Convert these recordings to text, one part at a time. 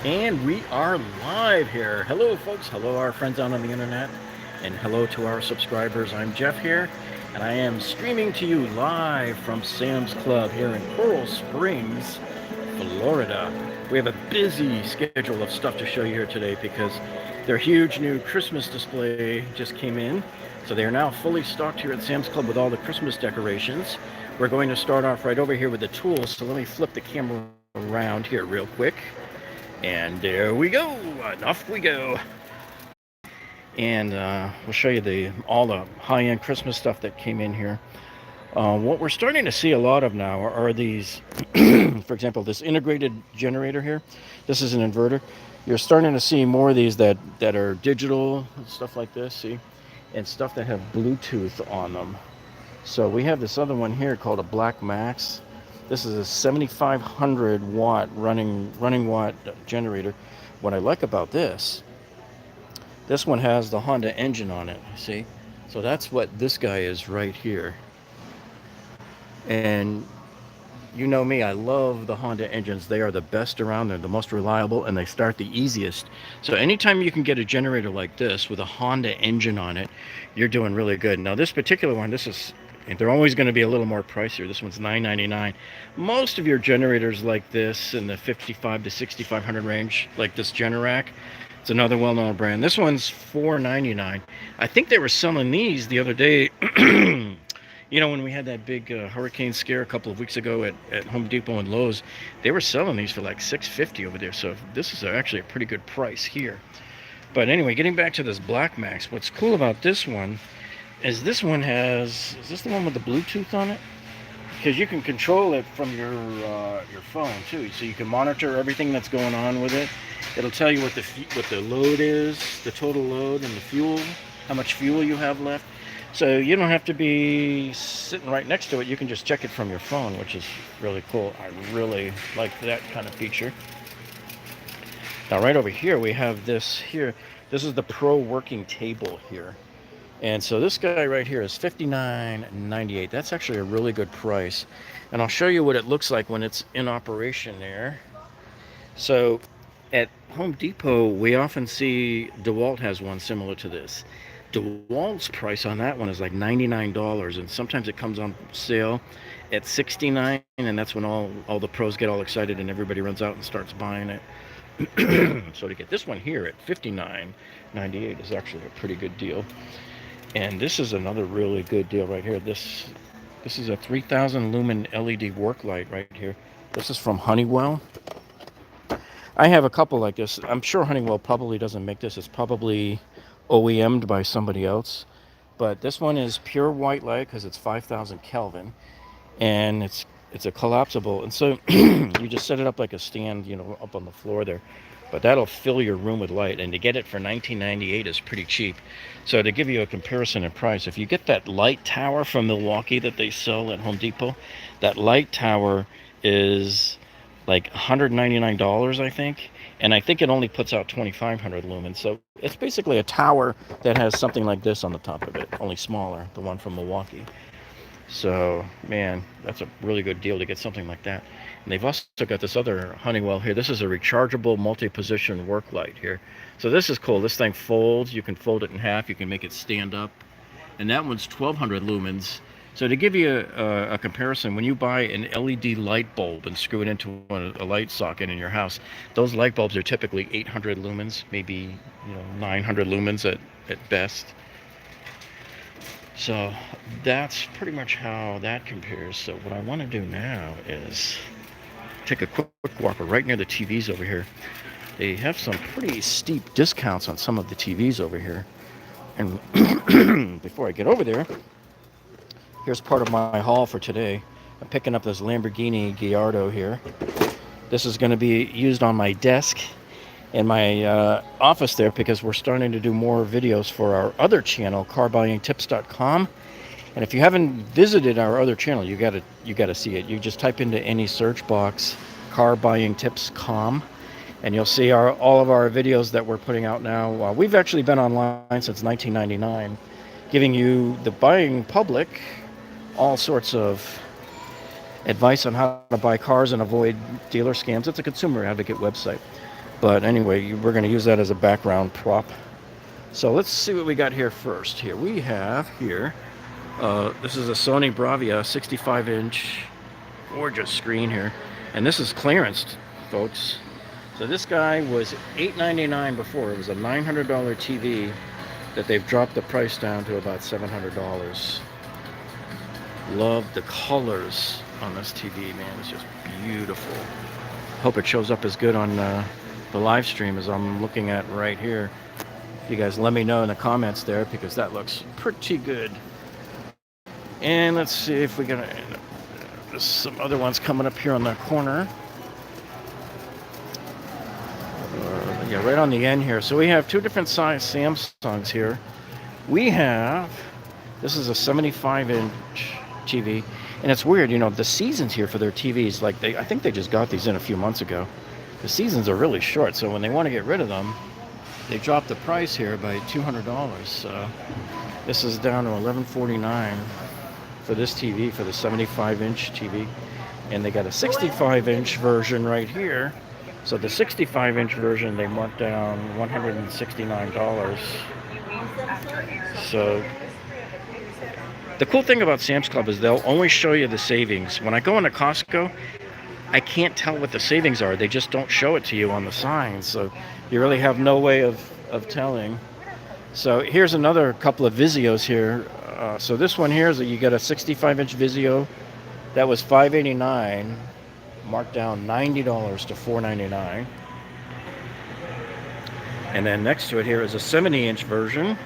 And we are live here. Hello, folks. Hello, our friends out on the internet. And hello to our subscribers. I'm Jeff here, and I am streaming to you live from Sam's Club here in Coral Springs, Florida. We have a busy schedule of stuff to show you here today because their huge new Christmas display just came in. So they are now fully stocked here at Sam's Club with all the Christmas decorations. We're going to start off right over here with the tools. So let me flip the camera around here real quick. And there we go. And off we go. And we'll show you all the high-end Christmas stuff that came in here. What we're starting to see a lot of now are these, for example, this integrated generator here. This is an inverter. You're starting to see more of these that are digital and stuff like this, see? And stuff that have Bluetooth on them. So we have this other one here called a Black Max. This is a 7,500 watt running watt generator. What I like about this one has the Honda engine on it, see? So that's what this guy is right here. And you know me, I love the Honda engines. They are the best around. They're the most reliable, and they start the easiest. So anytime you can get a generator like this with a Honda engine on it, you're doing really good. Now this particular one, they're always going to be a little more pricier. This one's $9.99. Most of your generators like this in the 55 to 6,500 range, like this Generac, it's another well-known brand. This one's $4.99. I think they were selling these the other day. You know, when we had that big hurricane scare a couple of weeks ago at Home Depot and Lowe's, they were selling these for like $6.50 over there. So this is actually a pretty good price here. But anyway, getting back to this Black Max, what's cool about this one is this one is this the one with the Bluetooth on it? Because you can control it from your phone too, so you can monitor everything that's going on with it. It'll tell you what the load is, the total load, and the fuel, how much fuel you have left. So you don't have to be sitting right next to it. You can just check it from your phone, which is really cool. I really like that kind of feature. Now right over here we have this here. This is the Pro working table here. And so this guy right here is $59.98. That's actually a really good price. And I'll show you what it looks like when it's in operation there. So at Home Depot, we often see DeWalt has one similar to this. DeWalt's price on that one is like $99, and sometimes it comes on sale at $69, and that's when all the pros get all excited and everybody runs out and starts buying it. So to get this one here at $59.98 is actually a pretty good deal. And this is another really good deal right here. This is a 3,000 lumen LED work light right here. This is from Honeywell. I have a couple like this. I'm sure Honeywell probably doesn't make this. It's probably OEM'd by somebody else. But this one is pure white light because it's 5,000 Kelvin. And it's a collapsible. And so you just set it up like a stand, you know, up on the floor there. But that'll fill your room with light, and to get it for $19.98 is pretty cheap. So to give you a comparison in price, if you get that light tower from Milwaukee that they sell at Home Depot, that light tower is like $199, I think, and I think it only puts out 2,500 lumens. So it's basically a tower that has something like this on the top of it, only smaller, the one from Milwaukee. So, man, that's a really good deal to get something like that. And they've also got this other Honeywell here. This is a rechargeable multi-position work light here. So this is cool. This thing folds. You can fold it in half. You can make it stand up. And that one's 1,200 lumens. So to give you a comparison, when you buy an LED light bulb and screw it into a light socket in your house, those light bulbs are typically 800 lumens, maybe 900 lumens at best. So that's pretty much how that compares. So what I want to do now is take a quick walk right near the TVs over here. They have some pretty steep discounts on some of the TVs over here. And before I get over there, here's part of my haul for today. I'm picking up this Lamborghini Gallardo here. This is going to be used on my desk in my office there because we're starting to do more videos for our other channel, carbuyingtips.com. And if you haven't visited our other channel, you gotta see it. You just type into any search box carbuyingtips.com, and you'll see all of our videos that we're putting out now. We've actually been online since 1999, giving you, the buying public, all sorts of advice on how to buy cars and avoid dealer scams. It's a consumer advocate website. But anyway, we're going to use that as a background prop. So let's see what we got here first. Here we have here, this is a Sony Bravia 65-inch, gorgeous screen here. And this is clearance, folks. So this guy was $899 before. It was a $900 TV that they've dropped the price down to about $700. Love the colors on this TV, man. It's just beautiful. Hope it shows up as good on the live stream as I'm looking at right here. You guys let me know in the comments there, because that looks pretty good. And let's see if we got there's some other ones coming up here on the corner. Yeah, right on the end here. So we have two different size Samsungs here. We have, this is a 75-inch TV, and it's weird, you know, the seasons here for their TVs, like I think they just got these in a few months ago. The seasons are really short, so when they want to get rid of them, they dropped the price here by $200. This is down to $1149 for this TV, for the 75-inch TV. And they got a 65-inch version right here. So the 65-inch version, they marked down $169. So the cool thing about Sam's Club is they'll only show you the savings. When I go into Costco, I can't tell what the savings are. They just don't show it to you on the signs. So you really have no way of telling. So here's another couple of Vizios here. So this one here is you get a 65-inch Vizio that was $589, marked down $90 to $499. And then next to it here is a 70-inch version.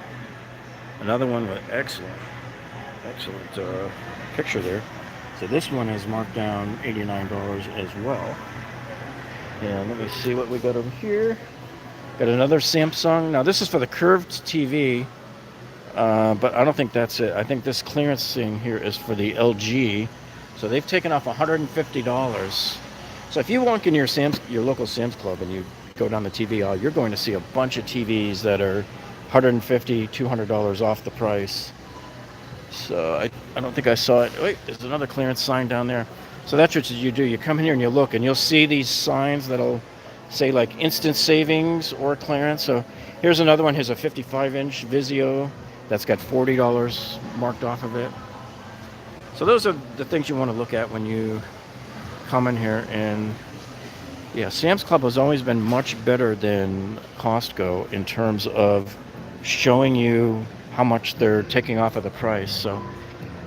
Another one with excellent picture there. So this one is marked down $89 as well. And let me see what we got over here. Got another Samsung. Now this is for the curved TV, but I don't think that's it. I think this clearance thing here is for the LG. So they've taken off $150. So if you walk in your local Sam's Club and you go down the TV aisle, you're going to see a bunch of TVs that are $150, $200 off the price. So I don't think I saw it. Wait, there's another clearance sign down there. So that's what you do. You come in here and you look, and you'll see these signs that'll say like instant savings or clearance. So here's another one. Here's a 55-inch Vizio that's got $40 marked off of it. So those are the things you want to look at when you come in here. And yeah, Sam's Club has always been much better than Costco in terms of showing you how much they're taking off of the price. So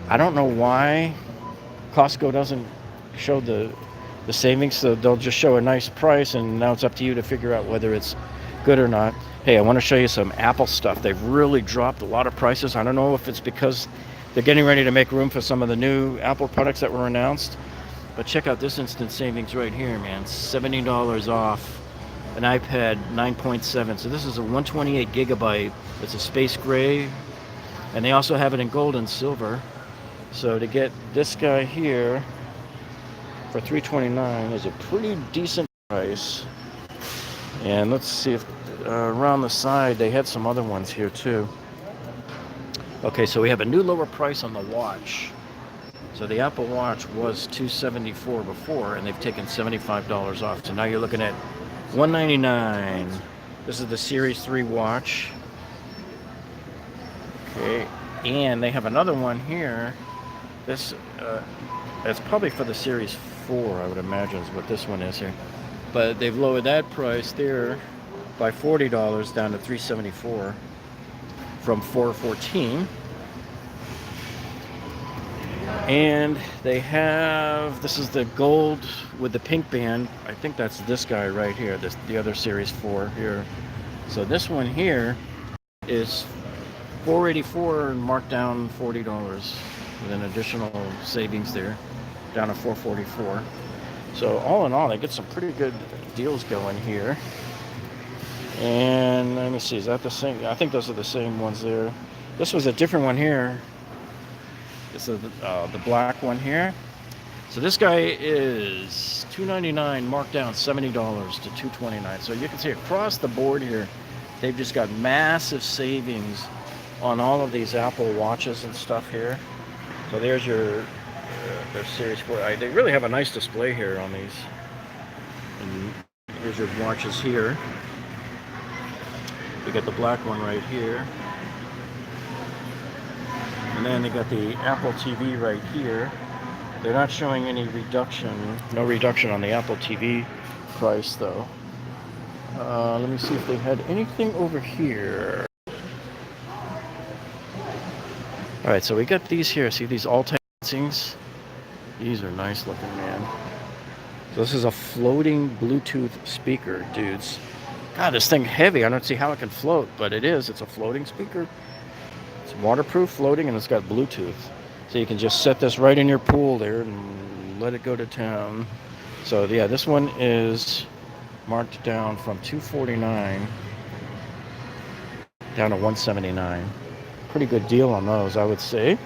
I don't know why Costco doesn't show the savings. So they'll just show a nice price, and now it's up to you to figure out whether it's good or not. Hey, I want to show you some Apple stuff. They've really dropped a lot of prices. I don't know if it's because they're getting ready to make room for some of the new Apple products that were announced, but check out this instant savings right here, man. $70 off an iPad 9.7. So this is a 128 gigabyte. It's a space gray, and they also have it in gold and silver. So to get this guy here for $329 is a pretty decent price. And let's see if around the side they had some other ones here too. Okay, so we have a new lower price on the watch. So the Apple Watch was $274 before, and they've taken $75 off. So now you're looking at $199. This is the Series 3 watch. Okay, and they have another one here. This it's probably for the Series 4, I would imagine, is what this one is here. But they've lowered that price there by $40 down to $374 from $414. And they have, this is the gold with the pink band. I think that's this guy right here, the other Series 4 here. So this one here is $484 and marked down $40 with an additional savings there, down to $444. So all in all, they get some pretty good deals going here. And let me see, is that the same? I think those are the same ones there. This was a different one here. This is the black one here. So this guy is $299, marked down $70 to $229. So you can see across the board here, they've just got massive savings on all of these Apple Watches and stuff here. So there's their Series 4. They really have a nice display here on these. And There's your watches here. You got the black one right here. And then they got the Apple TV right here. They're not showing any reduction, no reduction on the Apple TV price though. Let me see if they had anything over here. Alright, so we got these here. See these all-type things? These are nice looking, man. So this is a floating Bluetooth speaker, dudes. God, this thing heavy. I don't see how it can float, but it is. It's a floating speaker. It's waterproof, floating, and it's got Bluetooth. So you can just set this right in your pool there and let it go to town. So yeah, this one is marked down from $249 down to $179. Pretty good deal on those, I would say.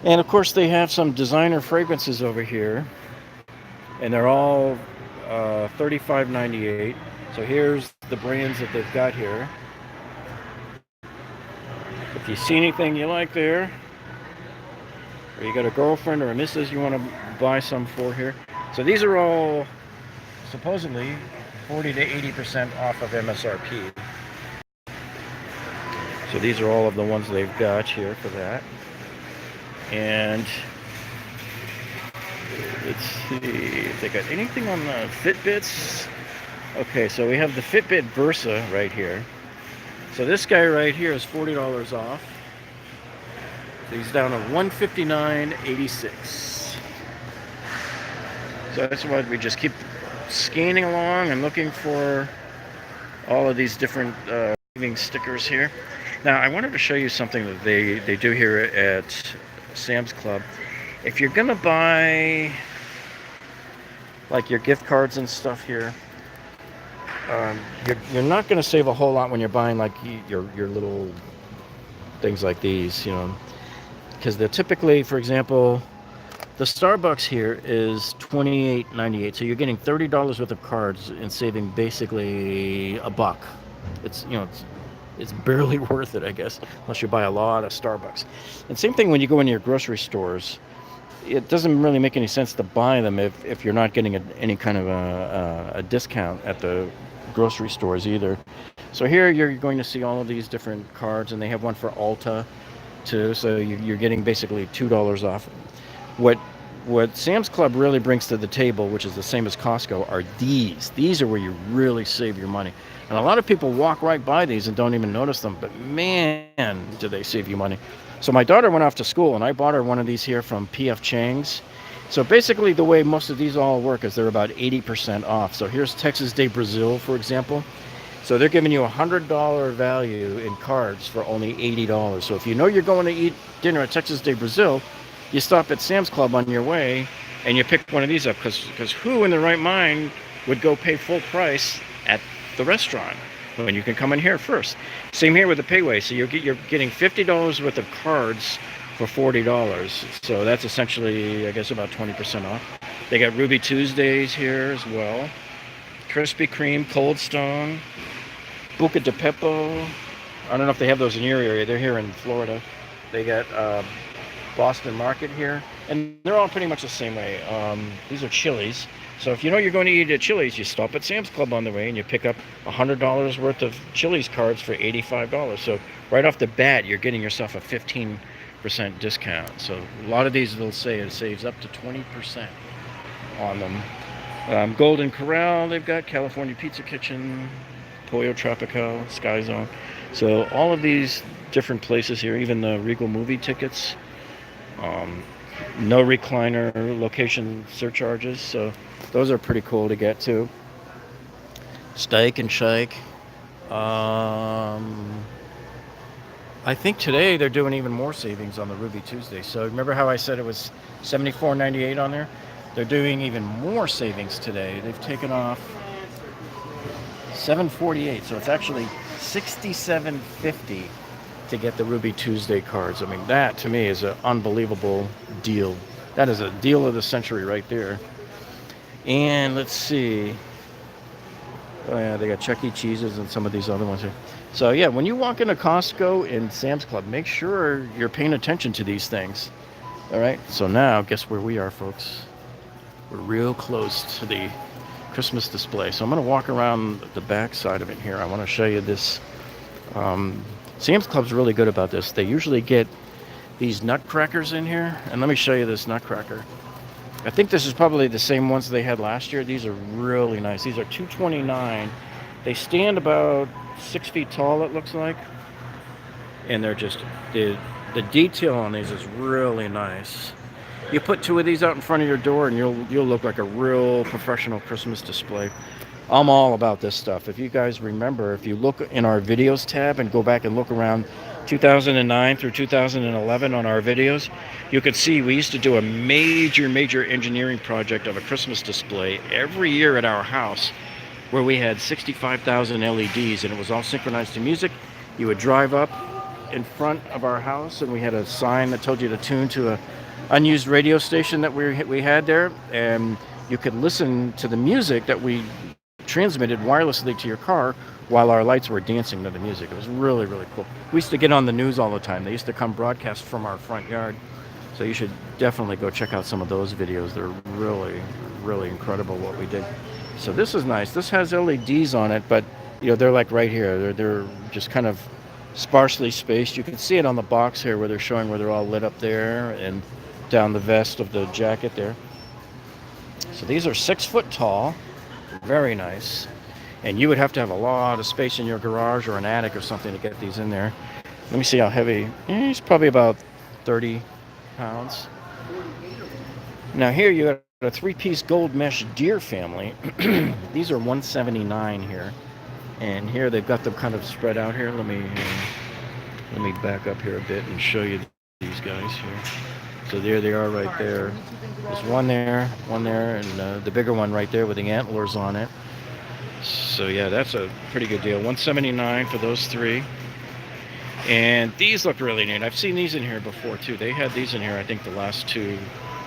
And of course they have some designer fragrances over here, and they're all $35.98. So here's the brands that they've got here. If you see anything you like there, or you got a girlfriend or a missus you want to buy some for here. So these are all supposedly 40 to 80% off of MSRP. So these are all of the ones they've got here for that. And let's see if they got anything on the Fitbits. Okay, so we have the Fitbit Versa right here. So this guy right here is $40 off. So he's down to $159.86. So that's why we just keep scanning along and looking for all of these different stickers here. Now I wanted to show you something that they do here at Sam's Club. If you're gonna buy like your gift cards and stuff here, you're not gonna save a whole lot when you're buying like your little things like these, you know, because they're typically, for example, the Starbucks here is $28.98, so you're getting $30 worth of cards and saving basically $1. It's, you know, it's barely worth it, I guess, unless you buy a lot of Starbucks. And same thing when you go into your grocery stores. It doesn't really make any sense to buy them if you're not getting any kind of a discount at the grocery stores either. So here you're going to see all of these different cards, and they have one for Ulta too, so you're getting basically $2 off. What Sam's Club really brings to the table, which is the same as Costco, are these. These are where you really save your money. And a lot of people walk right by these and don't even notice them, but man, do they save you money. So my daughter went off to school, and I bought her one of these here from P.F. Chang's. So basically the way most of these all work is they're about 80% off. So here's Texas de Brazil, for example. So they're giving you a $100 value in cards for only $80. So if you know you're going to eat dinner at Texas de Brazil, you stop at Sam's Club on your way and you pick one of these up, because who in their right mind would go pay full price at the restaurant when you can come in here first? Same here with the Payway. So you're getting $50 worth of cards for $40. So that's essentially, I guess, about 20% off. They got Ruby Tuesdays here as well. Krispy Kreme, Cold Stone, Buca de Beppo. I don't know if they have those in your area. They're here in Florida. They got Boston Market here, and they're all pretty much the same way. These are Chili's. So if you know you're going to eat at Chili's, you stop at Sam's Club on the way and you pick up $100 worth of Chili's cards for $85. So right off the bat, you're getting yourself a 15% discount. So a lot of these, they'll say it saves up to 20% on them. Golden Corral, they've got California Pizza Kitchen, Pollo Tropical, Sky Zone. So all of these different places here, even the Regal movie tickets, no recliner location surcharges, so those are pretty cool to get too. Steak and Shake. I think today they're doing even more savings on the Ruby Tuesday. So remember how I said it was $74.98 on there? They're doing even more savings today. They've taken off $7.48, so it's actually $67.50 to get the Ruby Tuesday cards. I mean, that to me is an unbelievable deal. That is a deal of the century right there. And let's see. Oh yeah, they got Chuck E. Cheese's and some of these other ones here. So yeah, when you walk into Costco and Sam's Club, make sure you're paying attention to these things. All right, so now guess where we are, folks? We're real close to the Christmas display. So I'm going to walk around the back side of it here. I want to show you this. Sam's Club's really good about this. They usually get these nutcrackers in here, and let me show you this nutcracker. I think this is probably the same ones they had last year. These are really nice. These are $2.29. They stand about 6 feet tall, it looks like, and they're just the detail on these is really nice. You put 2 of these out in front of your door, and you'll look like a real professional Christmas display. I'm all about this stuff. If you guys remember, if you look in our videos tab and go back and look around 2009 through 2011 on our videos, you could see we used to do a major engineering project of a Christmas display every year at our house, where we had 65,000 LEDs, and it was all synchronized to music. You would drive up in front of our house, and we had a sign that told you to tune to a unused radio station that we had there, and you could listen to the music that we transmitted wirelessly to your car while our lights were dancing to the music. It was really cool. We used to get on the news all the time. They used to come broadcast from our front yard. So you should definitely go check out some of those videos. They're really incredible what we did. So this is nice. This has LEDs on it, but you know, they're like right here. They're just kind of sparsely spaced. You can see it on the box here where they're showing where they're all lit up there and down the vest of the jacket there. So these are 6 foot tall. Very nice. And you would have to have a lot of space in your garage or an attic or something to get these in there. Let me see how heavy. It's probably about 30 pounds. Now here you got a 3-piece gold mesh deer family. These are $179 here. And here they've got them kind of spread out here. Let me back up here a bit and show you these guys here. So there they are right there. There's one there, and the bigger one right there with the antlers on it. So yeah, that's a pretty good deal. $179 for those 3. And these look really neat. I've seen these in here before too. They had these in here, I think, the last 2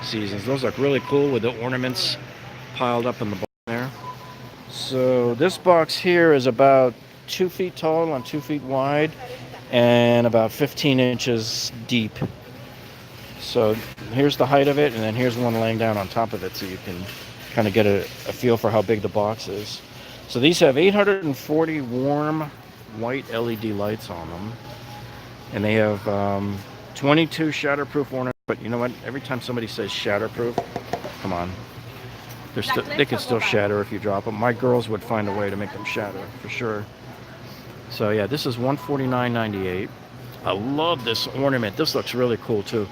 seasons. Those look really cool with the ornaments piled up in the bottom there. So this box here is about 2 feet tall and 2 feet wide and about 15 inches deep. So here's the height of it, and then here's one laying down on top of it, so you can kind of get a feel for how big the box is. So these have 840 warm white LED lights on them, and they have 22 shatterproof ornaments. But you know what? Every time somebody says shatterproof, come on, they can still shatter if you drop them. My girls would find a way to make them shatter for sure. So yeah, this is $149.98. I love this ornament. This looks really cool too.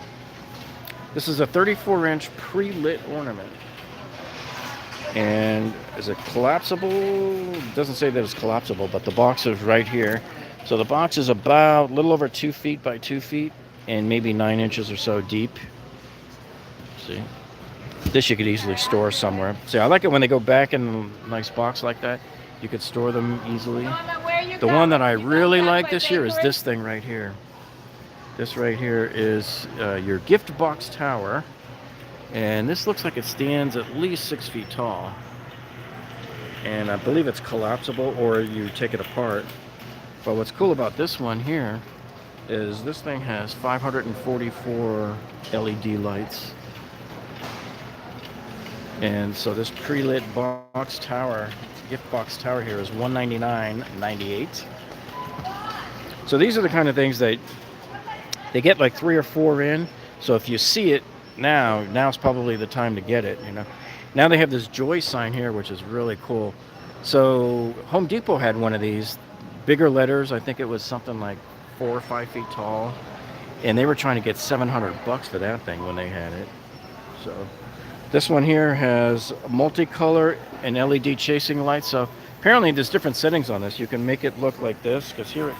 This is a 34-inch pre-lit ornament. And is it collapsible? It doesn't say that it's collapsible, but the box is right here. So the box is about a little over 2 feet by 2 feet and maybe 9 inches or so deep. See? This you could easily store somewhere. See, I like it when they go back in a nice box like that. You could store them easily. The one that I really like this year is this thing right here. This right here is your gift box tower, and this looks like it stands at least 6 feet tall, and I believe it's collapsible or you take it apart. But what's cool about this one here is this thing has 544 LED lights, and so this pre-lit box tower, gift box tower here is $199.98. So these are the kind of things that they get like 3 or 4 in. So if you see it now's probably the time to get it, you know. Now they have this joy sign here, which is really cool. So Home Depot had one of these, bigger letters. I think it was something like 4 or 5 feet tall. And they were trying to get $700 for that thing when they had it. So this one here has multicolor and LED chasing lights. So apparently there's different settings on this. You can make it look like this, because here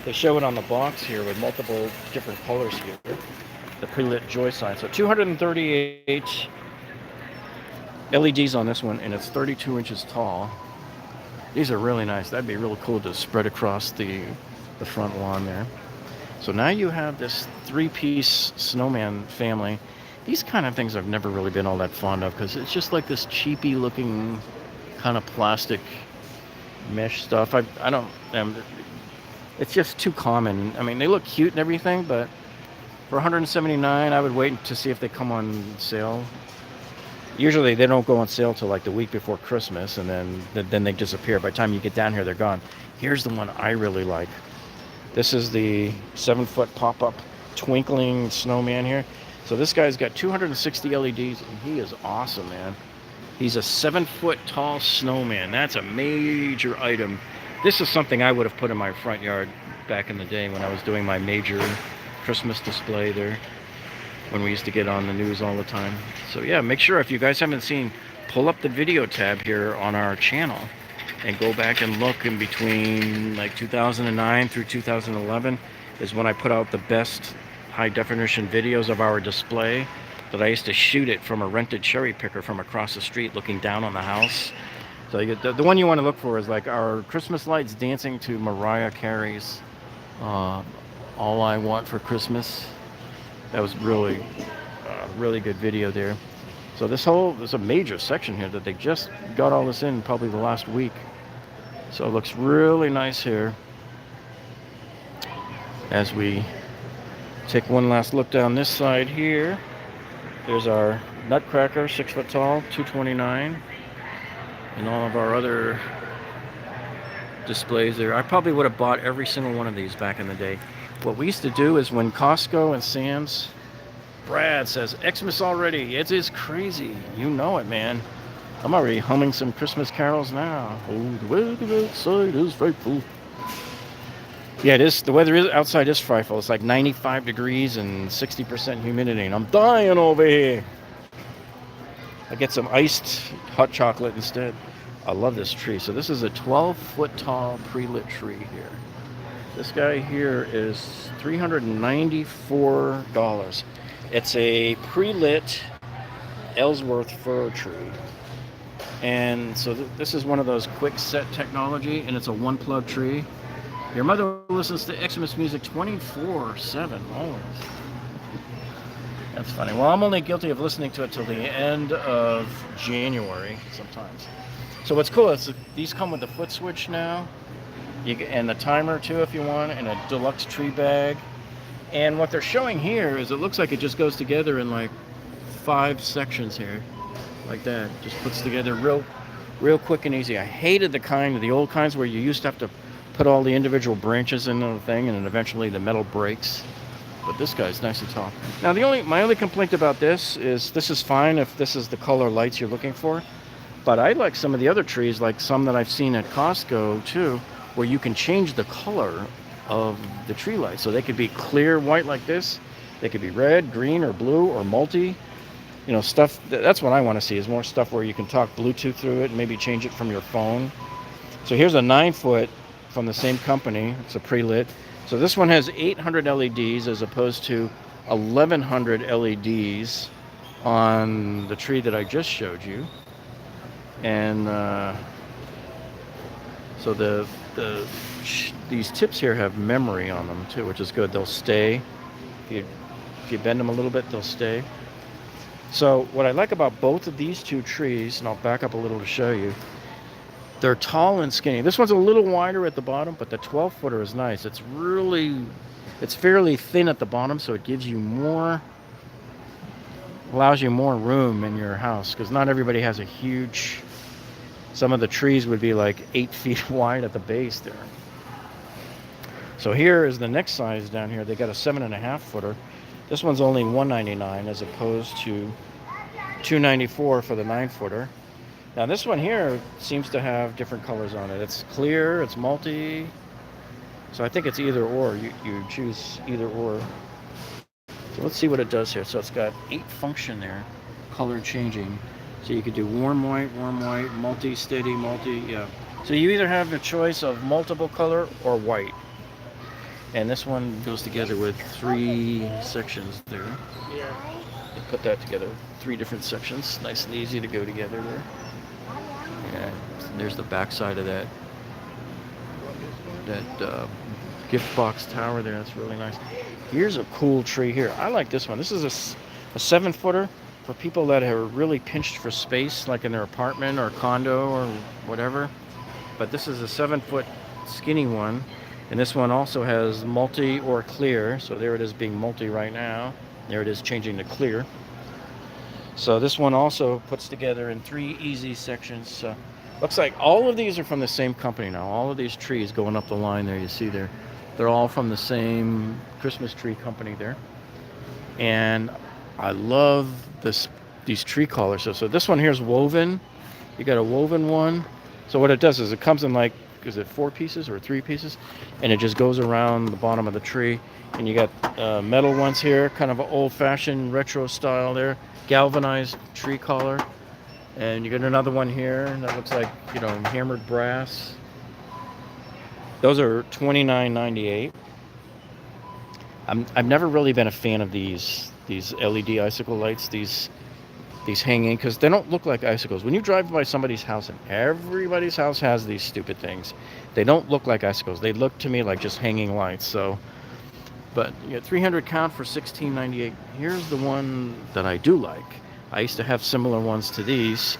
they show it on the box here with multiple different colors here. The pre-lit joy sign. So 238 LEDs on this one, and it's 32 inches tall. These are really nice. That'd be really cool to spread across the front lawn there. So now you have this 3-piece snowman family. These kind of things I've never really been all that fond of, because it's just like this cheapy looking kind of plastic mesh stuff. I don't. It's just too common. I mean, they look cute and everything, but for $179, I would wait to see if they come on sale. Usually they don't go on sale till like the week before Christmas, and then they disappear. By the time you get down here, they're gone. Here's the one I really like. This is the 7-foot pop-up twinkling snowman here. So this guy's got 260 LEDs, and he is awesome, man. He's a 7-foot tall snowman. That's a major item. This is something I would have put in my front yard back in the day when I was doing my major Christmas display there, when we used to get on the news all the time. So yeah, make sure, if you guys haven't seen, pull up the video tab here on our channel and go back and look. In between like 2009 through 2011 is when I put out the best high definition videos of our display, that I used to shoot it from a rented cherry picker from across the street looking down on the house. So you get the one you want to look for is like our Christmas lights dancing to Mariah Carey's All I Want for Christmas. That was really good video there. So there's a major section here that they just got all this in probably the last week. So it looks really nice here. As we take one last look down this side here, there's our Nutcracker, 6 foot tall, $229, and all of our other displays there. I probably would have bought every single one of these back in the day. What we used to do is when Costco and Sam's, Brad says, Xmas already. It is crazy. You know it, man. I'm already humming some Christmas carols now. Oh, the weather outside is frightful. Yeah, it is. The weather outside is frightful. It's like 95 degrees and 60% humidity, and I'm dying over here. I get some iced hot chocolate instead. I love this tree. So this is a 12-foot tall pre-lit tree here. This guy here is $394. It's a pre-lit Ellsworth fir tree. And so this is one of those quick set technology, and it's a one-plug tree. Your mother listens to Xmas music 24/7 always. That's funny. Well, I'm only guilty of listening to it till the end of January sometimes. So what's cool is these come with the foot switch now, and the timer too if you want, and a Deluxe Tree Bag. And what they're showing here is it looks like it just goes together in like 5 sections here, like that. Just puts together real quick and easy. I hated the old kinds where you used to have to put all the individual branches into the thing, and then eventually the metal breaks. But this guy's nice and tall. Now my only complaint about this is fine if this is the color lights you're looking for, but I like some of the other trees, like some that I've seen at Costco too, where you can change the color of the tree lights. So they could be clear white like this, they could be red, green, or blue, or multi. You know, stuff. That's what I want to see, is more stuff where you can talk Bluetooth through it and maybe change it from your phone. So here's a 9-foot from the same company. It's a pre-lit. So this one has 800 LEDs as opposed to 1100 LEDs on the tree that I just showed you. And so these tips here have memory on them too, which is good. They'll stay. If you bend them a little bit, they'll stay. So what I like about both of these two trees, and I'll back up a little to show you, they're tall and skinny. This one's a little wider at the bottom, but the 12-footer is nice. It's fairly thin at the bottom, so it gives you allows you more room in your house, because not everybody has a huge, some of the trees would be like 8 feet wide at the base there. So here is the next size down here. They got a 7.5-footer. This one's only $199 as opposed to $294 for the 9-footer. Now this one here seems to have different colors on it. It's clear, it's multi. So I think it's either or. You choose either or. So let's see what it does here. So it's got 8 function there, color changing. So you could do warm white, multi, steady, multi, yeah. So you either have the choice of multiple color or white. And this one goes together with 3 sections there. Yeah. You put that together, 3 different sections. Nice and easy to go together there. And there's the back side of that gift box tower there. That's really nice. Here's a cool tree here. I like this one. This is a 7-footer for people that are really pinched for space, like in their apartment or condo or whatever. But this is a 7-foot skinny one. And this one also has multi or clear. So there it is being multi right now. There it is changing to clear. So this one also puts together in 3 easy sections. Looks like all of these are from the same company now. All of these trees going up the line there, you see there, they're all from the same Christmas tree company there. And I love these tree collars. So this one here is woven. You got a woven one. So what it does is it comes in like, is it 4 pieces or 3 pieces? And it just goes around the bottom of the tree. And you got metal ones here, kind of an old-fashioned retro style there. Galvanized tree collar. And you got another one here that looks like, you know, hammered brass. Those are $29.98. I've never really been a fan of these LED icicle lights, these hanging, because they don't look like icicles. When you drive by somebody's house, and everybody's house has these stupid things, they don't look like icicles. They look to me like just hanging lights. So, but you get 300 count for $16.98. Here's the one that I do like. I used to have similar ones to these.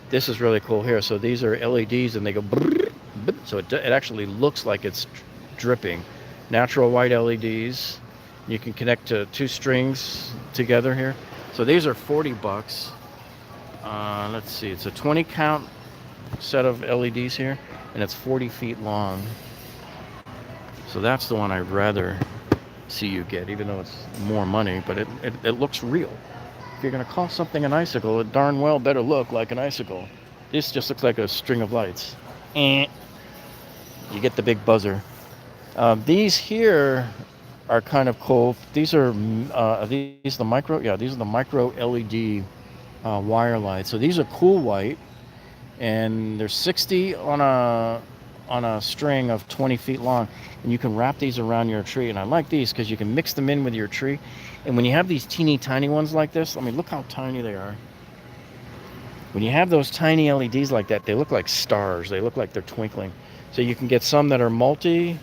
This is really cool here. So these are LEDs, and they go brrr, brrr, so it actually looks like it's dripping. Natural white LEDs. You can connect to 2 strings together here. So these are 40 bucks. Let's see, it's a 20 count set of LEDs here, and it's 40 feet long. So that's the one I'd rather see you get, even though it's more money, but it looks real. If you're gonna call something an icicle, it darn well better look like an icicle. This just looks like a string of lights. You get the big buzzer. These here are kind of cool. These are these the micro? Yeah, these are the micro LED wire lights. So these are cool white, and they're 60 on a string of 20 feet long, and you can wrap these around your tree. And I like these because you can mix them in with your tree. And when you have these teeny tiny ones like this, I mean, look how tiny they are. When you have those tiny LEDs like that, they look like stars. They look like they're twinkling. So you can get some that are multi.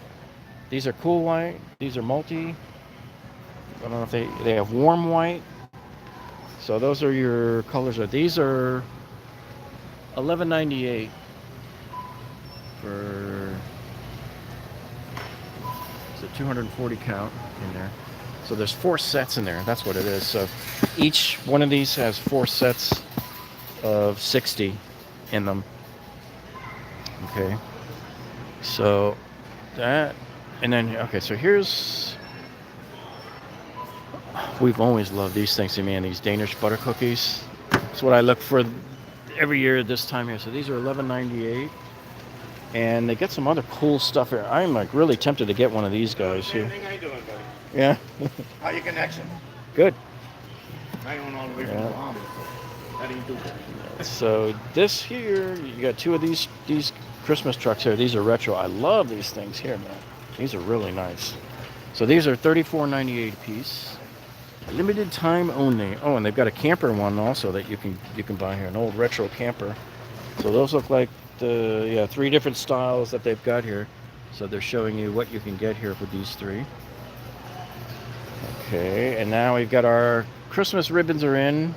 These are cool white. These are multi. I don't know if they have warm white. So those are your colors. These are $11.98 for, it's a 240 count in there. So there's 4 sets in there. That's what it is. So each one of these has 4 sets of 60 in them. Okay. So that, and then, okay, so here's, we've always loved these things, man, these Danish butter cookies. That's what I look for every year this time here. So these are $11.98. And they get some other cool stuff here. I'm like really tempted to get one of these guys here. How you doing, buddy? Yeah. How your connection? Good. I don't know the way from the Bahamas. How do you do that? So this here, you got 2 of these Christmas trucks here. These are retro. I love these things here, man. These are really nice. So these are $34.98 a piece. Limited time only. Oh, and they've got a camper one also that you can buy here, an old retro camper. So those look like the 3 different styles that they've got here. So they're showing you what you can get here with these 3. Okay, and now we've got our Christmas ribbons are in.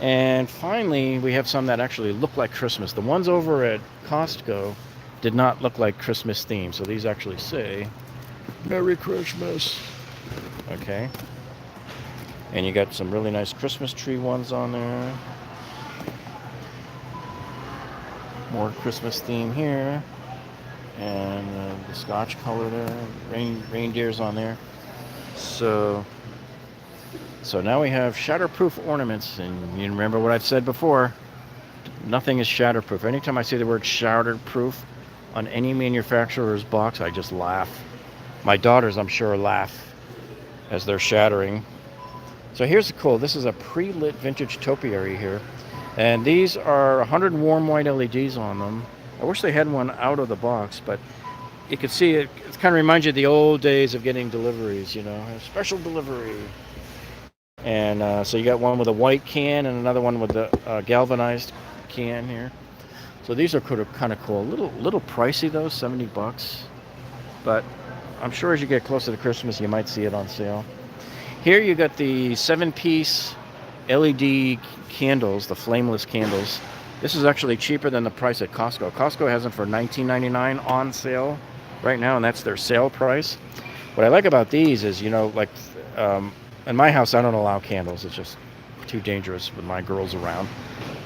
And finally, we have some that actually look like Christmas. The ones over at Costco did not look like Christmas themed. So these actually say, Merry Christmas. Okay. And you got some really nice Christmas tree ones on there. More Christmas theme here. And the Scotch color there. Reindeers on there. So now we have Shatterproof Ornaments. And you remember what I've said before. Nothing is shatterproof. Anytime I see the word shatterproof on any manufacturer's box, I just laugh. My daughters, I'm sure, laugh as they're shattering. So here's the cool. This is a pre-lit vintage topiary here. And these are 100 warm white LEDs on them. I wish they had one out of the box, but you can see it kind of reminds you of the old days of getting deliveries, you know, a special delivery. And so you got one with a white can and another one with the galvanized can here. So these are kind of cool. A little pricey though, 70 bucks. But I'm sure as you get closer to Christmas, you might see it on sale. Here you got the 7-piece LED candles, the flameless candles. This is actually cheaper than the price at Costco. Costco has them for $19.99 on sale right now, and that's their sale price. What I like about these is, you know, like in my house, I don't allow candles. It's just too dangerous with my girls around.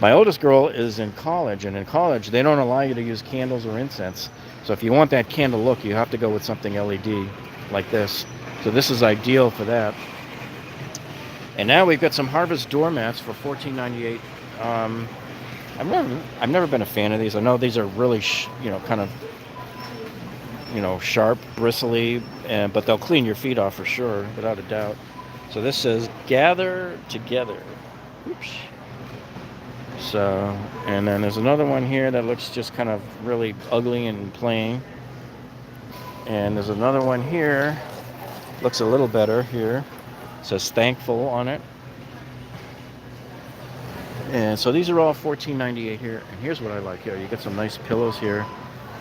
My oldest girl is in college, and in college they don't allow you to use candles or incense. So if you want that candle look, you have to go with something LED like this. So this is ideal for that. And now we've got some Harvest doormats for $14.98. I've never been a fan of these. I know these are really, kind of, sharp, bristly, but they'll clean your feet off for sure, without a doubt. So this says "Gather Together." Oops. So, and then there's another one here that looks just kind of really ugly and plain. And there's another one here, looks a little better here. It says "Thankful" on it. And so these are all $14.98 here. And here's what I like here. You get some nice pillows here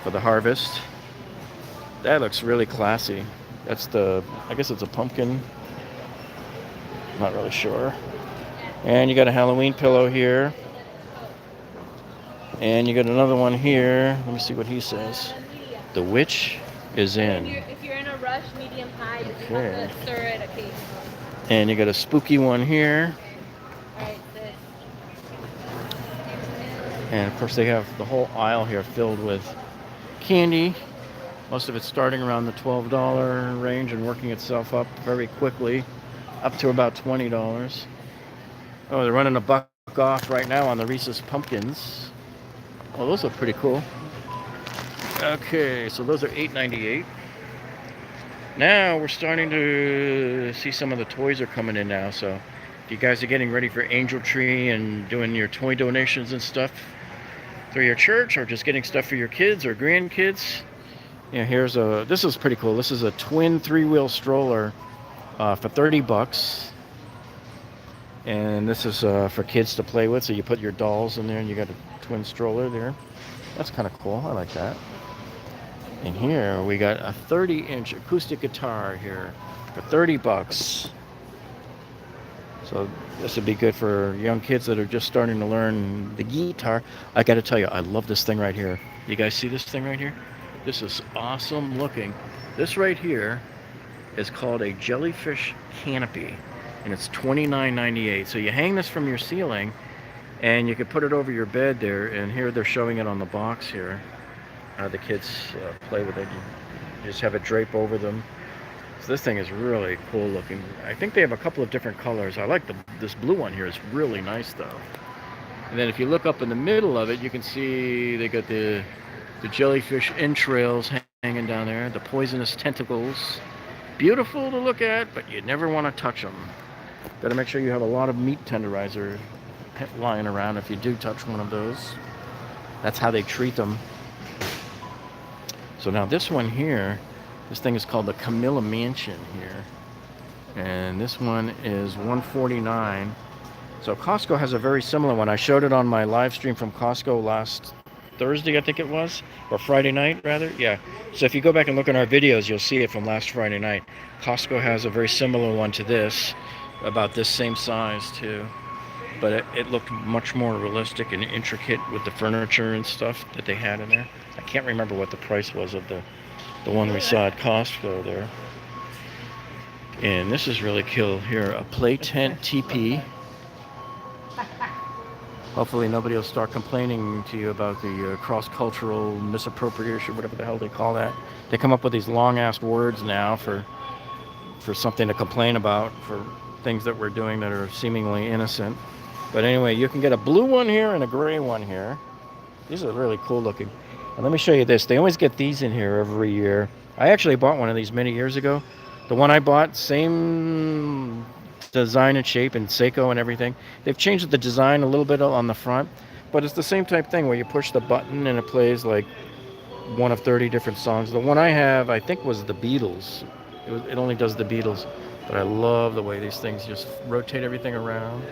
for the Harvest. That looks really classy. That's I guess it's a pumpkin. Not really sure. And you got a Halloween pillow here. And you got another one here. Let me see what he says. The witch is in. If you're in a rush, medium high, but you Okay. have to stir it occasionally. And you got a spooky one here. Alright, sis. And of course they have the whole aisle here filled with candy. Most of it's starting around the $12 range and working itself up very quickly, up to about $20. Oh, they're running a buck off right now on the Reese's Pumpkins. Oh, those look pretty cool. Okay, so those are $8.98. Now we're starting to see some of the toys are coming in now. So if you guys are getting ready for Angel Tree and doing your toy donations and stuff through your church, or just getting stuff for your kids or grandkids, this is pretty cool. This is a twin 3-wheel stroller for $30. And this is for kids to play with. So you put your dolls in there and you got a twin stroller there. That's kind of cool. I like that. And here we got a 30-inch acoustic guitar here for $30. So this would be good for young kids that are just starting to learn the guitar. I got to tell you, I love this thing right here. You guys see this thing right here? This is awesome looking. This right here is called a Jellyfish Canopy, and it's $29.98. So you hang this from your ceiling, and you can put it over your bed there. And here they're showing it on the box here. The kids play with it. You just have it drape over them. So this thing is really cool looking. I think they have a couple of different colors. I like this blue one here. It's really nice though. And then if you look up in the middle of it, you can see they got the jellyfish entrails hanging down there, the poisonous tentacles. Beautiful to look at, but you never want to touch them. Got to make sure you have a lot of meat tenderizer lying around if you do touch one of those. That's how they treat them. So now this one here, this thing is called the Camilla Mansion here. And this one is $149. So Costco has a very similar one. I showed it on my live stream from Costco last Thursday, I think it was, or Friday night rather. Yeah. So if you go back and look at our videos, you'll see it from last Friday night. Costco has a very similar one to this, about this same size too. But it looked much more realistic and intricate with the furniture and stuff that they had in there. I can't remember what the price was of the one we saw at Costco there. And this is really cool here, a play tent Tepee. Hopefully nobody will start complaining to you about the cross-cultural misappropriation, whatever the hell they call that. They come up with these long-ass words now for something to complain about, for things that we're doing that are seemingly innocent. But anyway, you can get a blue one here and a gray one here. These are really cool looking. And let me show you this. They always get these in here every year. I actually bought one of these many years ago. The one I bought, same design and shape and Seiko and everything. They've changed the design a little bit on the front, but it's the same type thing where you push the button and it plays like one of 30 different songs. The one I have, I think, was the Beatles. It only does the Beatles, but I love the way these things just rotate everything around.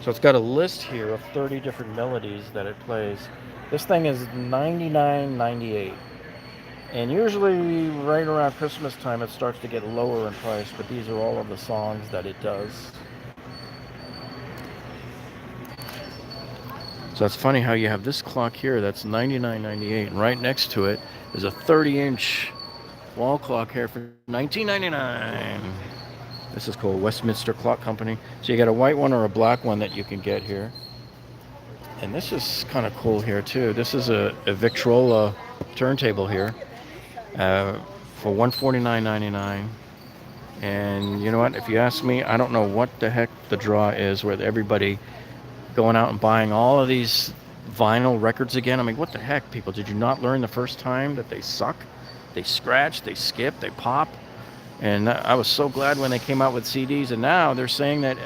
So it's got a list here of 30 different melodies that it plays. This thing is $99.98. And usually right around Christmas time it starts to get lower in price, but these are all of the songs that it does. So it's funny how you have this clock here that's $99.98, and right next to it is a 30-inch wall clock here for $19.99. This is called Westminster Clock Company. So you got a white one or a black one that you can get here. And this is kind of cool here too. This is a Victrola turntable here for $149.99. And you know what? If you ask me, I don't know what the heck the draw is with everybody going out and buying all of these vinyl records again. I mean, what the heck, people? Did you not learn the first time that they suck? They scratch, they skip, they pop. And I was so glad when they came out with CDs. And now they're saying that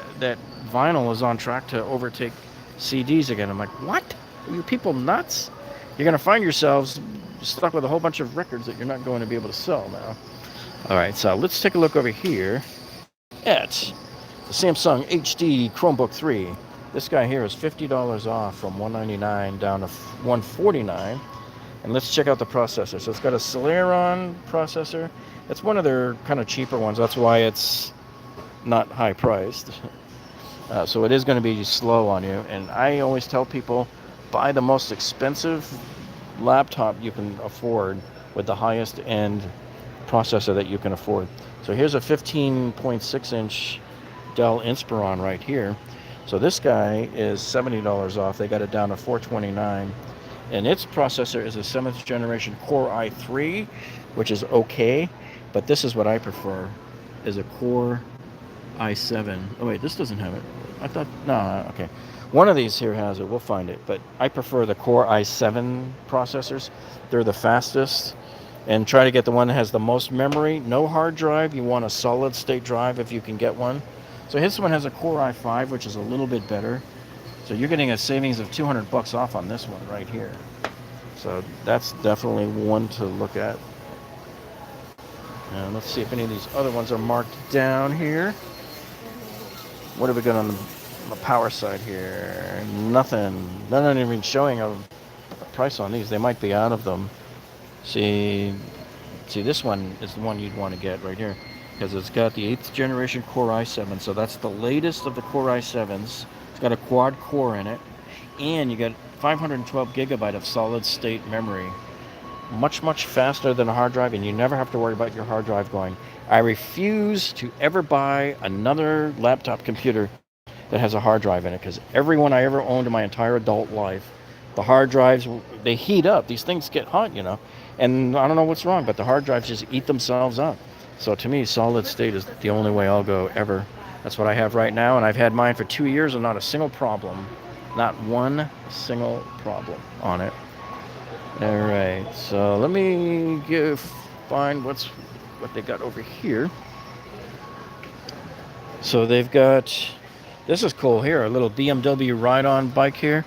vinyl is on track to overtake CDs again. I'm like, what? Are you people nuts? You're going to find yourselves stuck with a whole bunch of records that you're not going to be able to sell now. All right, so let's take a look over here at the Samsung HD Chromebook 3. This guy here is $50 off from $199 down to $149. And let's check out the processor. So it's got a Celeron processor. It's one of their kind of cheaper ones. That's why it's not high priced. So it is going to be slow on you. And I always tell people, buy the most expensive laptop you can afford with the highest end processor that you can afford. So here's a 15.6-inch Dell Inspiron right here. So this guy is $70 off. They got it down to $429. And its processor is a 7th generation Core i3, which is okay. But this is what I prefer, is a Core i7. Oh wait, this doesn't have it. I thought, no, okay. One of these here has it, we'll find it. But I prefer the Core i7 processors. They're the fastest. And try to get the one that has the most memory. No hard drive, you want a solid state drive if you can get one. So this one has a Core i5, which is a little bit better. So you're getting a savings of $200 off on this one right here. So that's definitely one to look at. And let's see if any of these other ones are marked down here. What have we got on the power side here? Nothing. They're not even showing a price on these. They might be out of them. See, this one is the one you'd want to get right here, because it's got the 8th generation Core i7. So that's the latest of the Core i7s. It's got a quad core in it, and you got 512 gigabyte of solid state memory. Much, much faster than a hard drive, and you never have to worry about your hard drive going. I refuse to ever buy another laptop computer that has a hard drive in it, because every one I ever owned in my entire adult life, the hard drives, they heat up. These things get hot, you know. And I don't know what's wrong, but the hard drives just eat themselves up. So to me, solid state is the only way I'll go ever. That's what I have right now, and I've had mine for 2 years and not a single problem. Not one single problem on it. All right, so let me find what they got over here. So they've got, this is cool here, a little BMW ride-on bike here.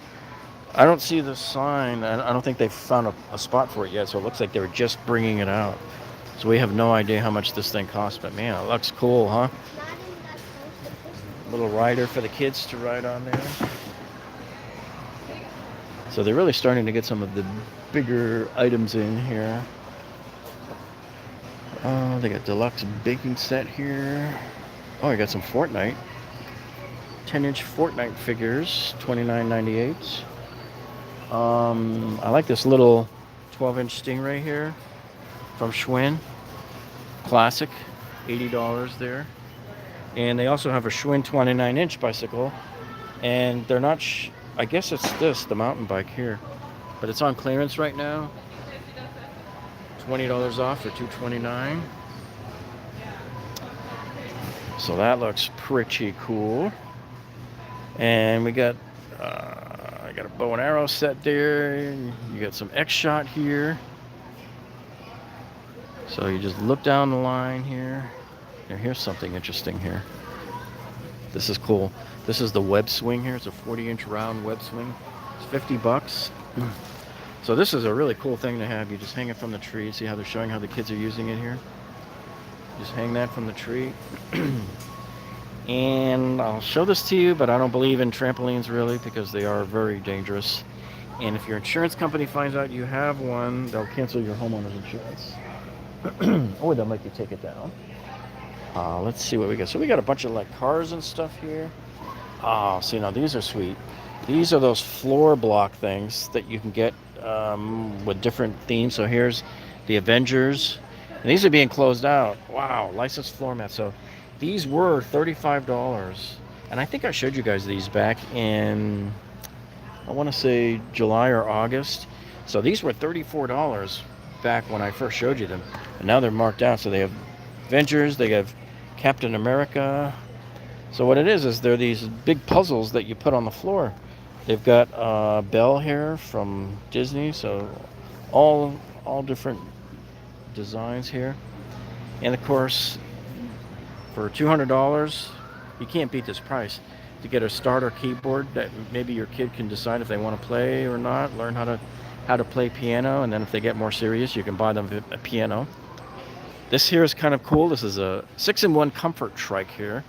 I don't see the sign. I don't think they've found a spot for it yet, so it looks like they were just bringing it out. So we have no idea how much this thing costs, but man, it looks cool, huh? Little rider for the kids to ride on there. So they're really starting to get some of the bigger items in here. They got deluxe baking set here. Oh, I got some Fortnite. 10-inch Fortnite figures, $29.98. I like this little 12-inch Stingray here from Schwinn. Classic, $80 there. And they also have a Schwinn 29-inch bicycle. And they're not, I guess it's this, the mountain bike here. But it's on clearance right now. $20 off for $229. So that looks pretty cool. And we got, I got a bow and arrow set there. You got some X-Shot here. So you just look down the line here. Now here's something interesting here. This is cool. This is the web swing here. It's a 40-inch round web swing. It's $50. So this is a really cool thing to have. You just hang it from the tree. See how they're showing how the kids are using it here? Just hang that from the tree. And I'll show this to you, but I don't believe in trampolines really, because they are very dangerous. And if your insurance company finds out you have one, they'll cancel your homeowner's insurance. Or they'll make you take it down. Let's see what we got. So we got a bunch of like cars and stuff here. Oh, see, now these are sweet. These are those floor block things that you can get with different themes. So here's the Avengers. And these are being closed out. Wow, licensed floor mats. So These were $35. And I think I showed you guys these back in, I want to say July or August. So these were $34 back when I first showed you them. And now they're marked down. So they have Avengers, they have Captain America. So what it is they're these big puzzles that you put on the floor. They've got Belle here from Disney. So all different designs here. And of course, for $200, you can't beat this price. To get a starter keyboard that maybe your kid can decide if they want to play or not, learn how to play piano, and then if they get more serious, you can buy them a piano. This here is kind of cool. This is a 6-in-1 comfort trike here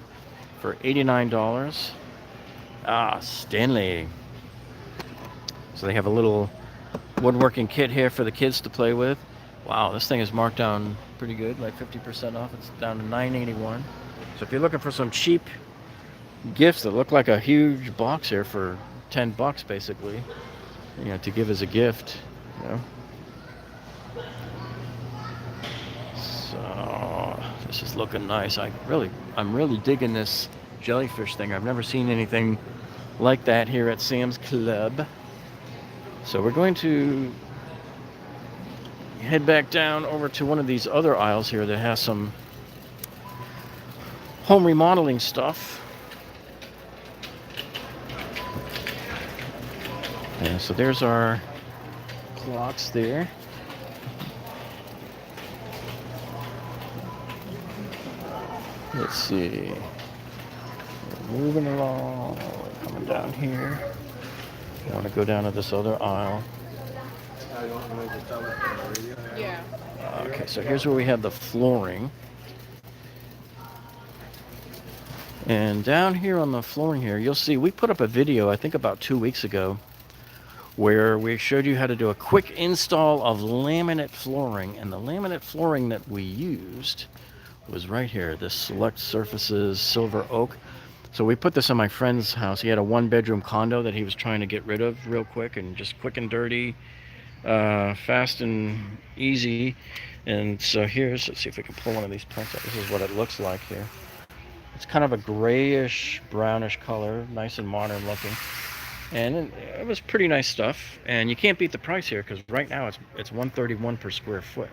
for $89. Ah, Stanley. So they have a little woodworking kit here for the kids to play with. Wow, this thing is marked down pretty good, like 50% off. It's down to $9.81. So if you're looking for some cheap gifts that look like a huge box here for $10 basically, you know, to give as a gift, you know. So this is looking nice. I'm really digging this jellyfish thing. I've never seen anything like that here at Sam's Club. So we're going to head back down over to one of these other aisles here that has some home remodeling stuff. And so there's our clocks there. Let's see. We're moving along. We're coming down here. I want to go down to this other aisle. Yeah. Okay, so here's where we have the flooring. And down here on the flooring here, you'll see we put up a video, I think about 2 weeks ago, where we showed you how to do a quick install of laminate flooring. And the laminate flooring that we used was right here, this Select Surfaces Silver Oak. So we put this in my friend's house. He had a 1-bedroom condo that he was trying to get rid of real quick, and just quick and dirty, fast and easy. And so let's see if we can pull one of these prints out. This is what it looks like here. It's kind of a grayish, brownish color, nice and modern looking. And it was pretty nice stuff. And you can't beat the price here, because right now it's $131 per square foot.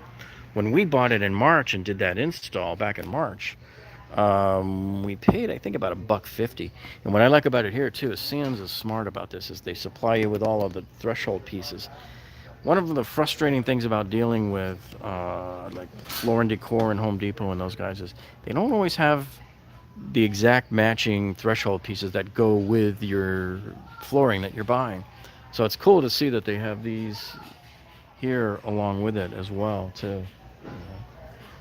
When we bought it in March and did that install back in March, we paid, I think, about $1.50. And what I like about it here too is Sam's is smart about this, is they supply you with all of the threshold pieces. One of the frustrating things about dealing with like Floor and Decor and Home Depot and those guys is they don't always have the exact matching threshold pieces that go with your flooring that you're buying. So it's cool to see that they have these here along with it as well too.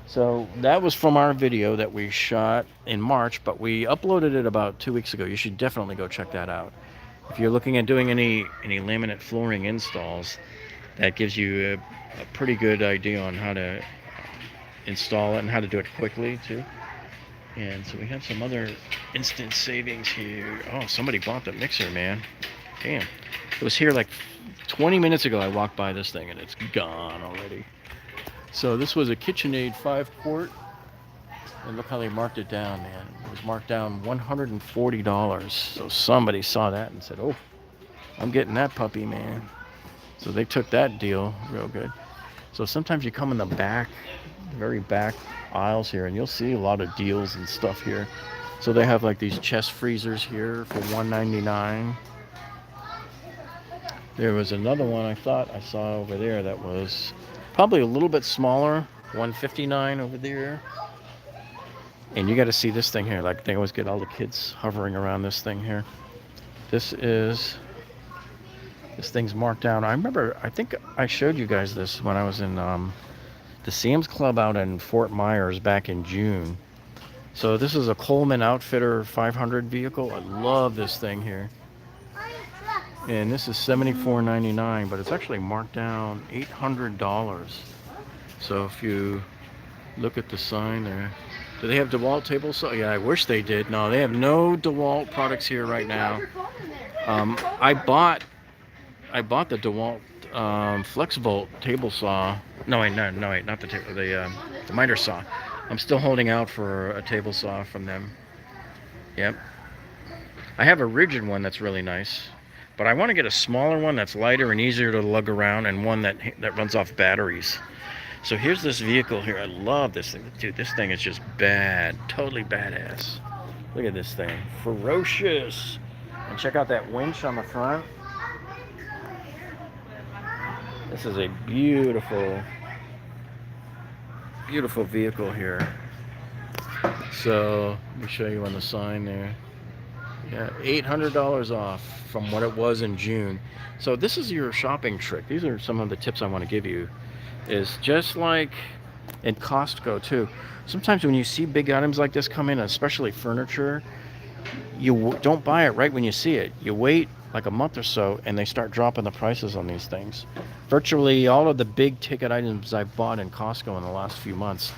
So that was from our video that we shot in March, but we uploaded it about 2 weeks ago. You should definitely go check that out. If you're looking at doing any laminate flooring installs, that gives you a pretty good idea on how to install it and how to do it quickly too. And so we have some other instant savings here. Oh, somebody bought the mixer, man. Damn. It was here like 20 minutes ago. I walked by this thing and it's gone already. So this was a KitchenAid 5-quart. And look how they marked it down, man. It was marked down $140. So somebody saw that and said, oh, I'm getting that puppy, man. So they took that deal real good. So sometimes you come in the back, the very back aisles here, and you'll see a lot of deals and stuff here. So they have like these chest freezers here for $199. There was another one I thought I saw over there that was probably a little bit smaller, $159 over there. And you got to see this thing here. Like, they always get all the kids hovering around this thing here. This thing's marked down. I remember, I think I showed you guys this when I was in the Sam's Club out in Fort Myers back in June. So this is a Coleman Outfitter 500 vehicle. I love this thing here. And this is $74.99, but it's actually marked down $800. So if you look at the sign there, do they have DeWalt table saw? Yeah, I wish they did. No, they have no DeWalt products here right now. I bought the DeWalt FlexVolt table saw. No, wait, not the miter saw. I'm still holding out for a table saw from them. Yep. I have a rigid one that's really nice, but I want to get a smaller one that's lighter and easier to lug around, and one that runs off batteries. So here's this vehicle here. I love this thing. Dude, this thing is just bad. Totally badass. Look at this thing. Ferocious. And check out that winch on the front. This is a beautiful, beautiful vehicle here. So, let me show you on the sign there. Yeah, $800 off from what it was in June. So this is your shopping trick. These are some of the tips I want to give you. Is just like in Costco too. Sometimes when you see big items like this come in, especially furniture, you don't buy it right when you see it. You wait like a month or so, and they start dropping the prices on these things. Virtually all of the big ticket items I've bought in Costco in the last few months